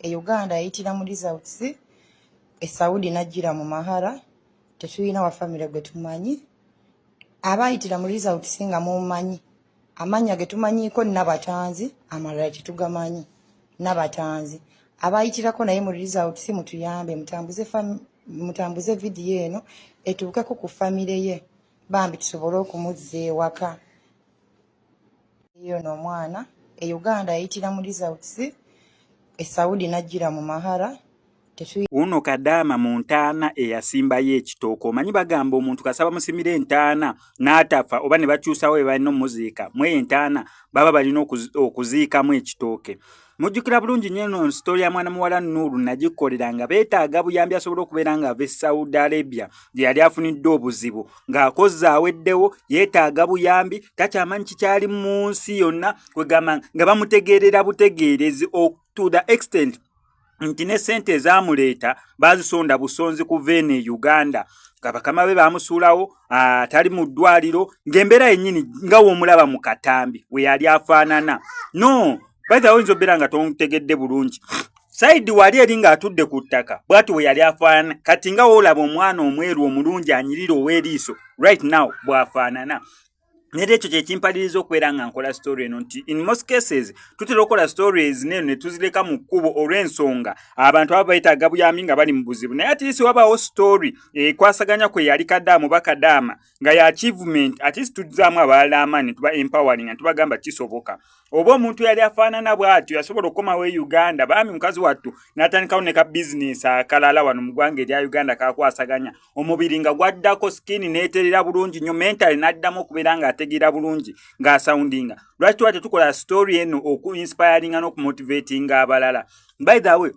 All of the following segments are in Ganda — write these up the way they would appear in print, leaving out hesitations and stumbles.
Uganda yayitira mu results Saudi najjira mu mahara tetulina wa family gwe tumanyi abayitira mu results nga mumanyi amanya ge tumanyiko nabatanzi amalala tetugamanyi nabatanzi abayitirako naye mu results mutuyambe mutambuze video eno etuukeko ku family ye bambi tusobole okumuzza ewaka iyo n'omwana Uganda yayitira mu results Saudi najjira mu mahara uno Kadaama mu ntaana eyasimbayo ekitooke omanyi bagamba omuntu kasaba musimire entaana n'atafa oba ne bakyusawo we balina omuziika mu entaana baba balina okuziikamu ekitooke. Mujjukira bulungi nnyo eno story ya mwana muwala Nuuru nagikolera nga beetaaga buyambi asobola okubeera ng'ava e Saudi Arabia gye yali afunidde obuzibu ng'akoze aweddewo yeetaaga buyambi takyamanyi kikyali mu nsi yonna kwegamba nga bamutegeerera butegeerezi to the extent nti ne sente ezaamuleeta baazisonda busonzi ku Vene Uganda nga bakama be baamusuulawo atali mu ddwaliro ng'embeera yennyini nga w'omulaba mu katambi we yali afaanana. No bayita oyinza obbeera nga tontegedde bulungi Saidi wali eri ng'atudde ku ttaka bw'ati we yali afaanana kati nga woolaba omwana omweru omulungi anyirira ow'eriiso right now bw'afaanana. Nere ekyo kye kimpaliriza okubeera nga nkola story eno nti in most cases tutera okukola stories neno ne tuzireka mu kkubo olw'ensonga abantu aba bayetaaga buyambi nga bali mu buzibu naye at least wabaawo story ekwasaganya kwe yali Kadaama oba Kadaama nga ya achievement at least tuzaamu abalala amaanyi tuba empowering nga tubagamba kisoboka oba omuntu yali afaanana bw'atyo yasobola okukomawo e Uganda bambi mukazi wattu n'atandikawo ne ka business akalala wano mu ggwanga erya Uganda kakwasaganya omubiri nga gwaddako skin n'eterera bulungi nnyo mentally n'addamu okubeera nga ategeera bulungi ng'asoundinga. Lwaki tuba tetukola story eno oku-inspiringa n'okumotivatinga abalala. By the way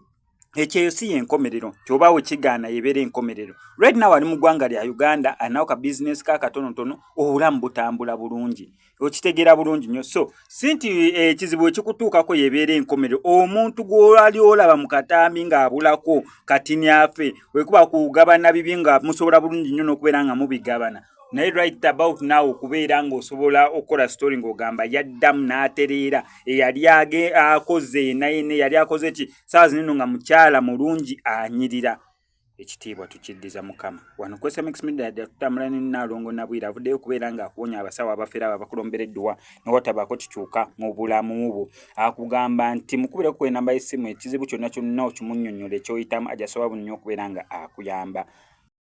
ekyeyo si y'enkomerero kyobaawe kigaana yebeera enkomerero. Right now ali mu ggwanga lya Uganda alinawo ka business ka katonotono obulamu butambula bulungi okitegeera bulungi nnyo. So sinti ekizibu ekikutuukako yebeera enkomerero omuntu gw'oli olaba mu katambi ng'abulako katini afe wekuba kugabana bibi nga musobola bulungi nnyo n'okubeera nga mubigabana. Naye right about now okubeera ng'osobola okukola story ng'ogamba yaddamu n'atereera eyali akoze naye yali akoze ki saawa zino nga mukyala mulungi anyirira. Ekitiibwa tukiddiza Mukama. Wano ku SMX Media tutambula ne Nnaalongo Nabwire avuddeyo okubeera ng'akuwonya abasawo abafeera abakulombereddwa n'owatabaako kikyuka mu bulamu bwo. Akugamba nti mukubire ku enamba y'essimu ekizibu kyonna kyonna okimunnyonnyola ekyoyitamu ajasobola nnyo okubeera nga akuyamba.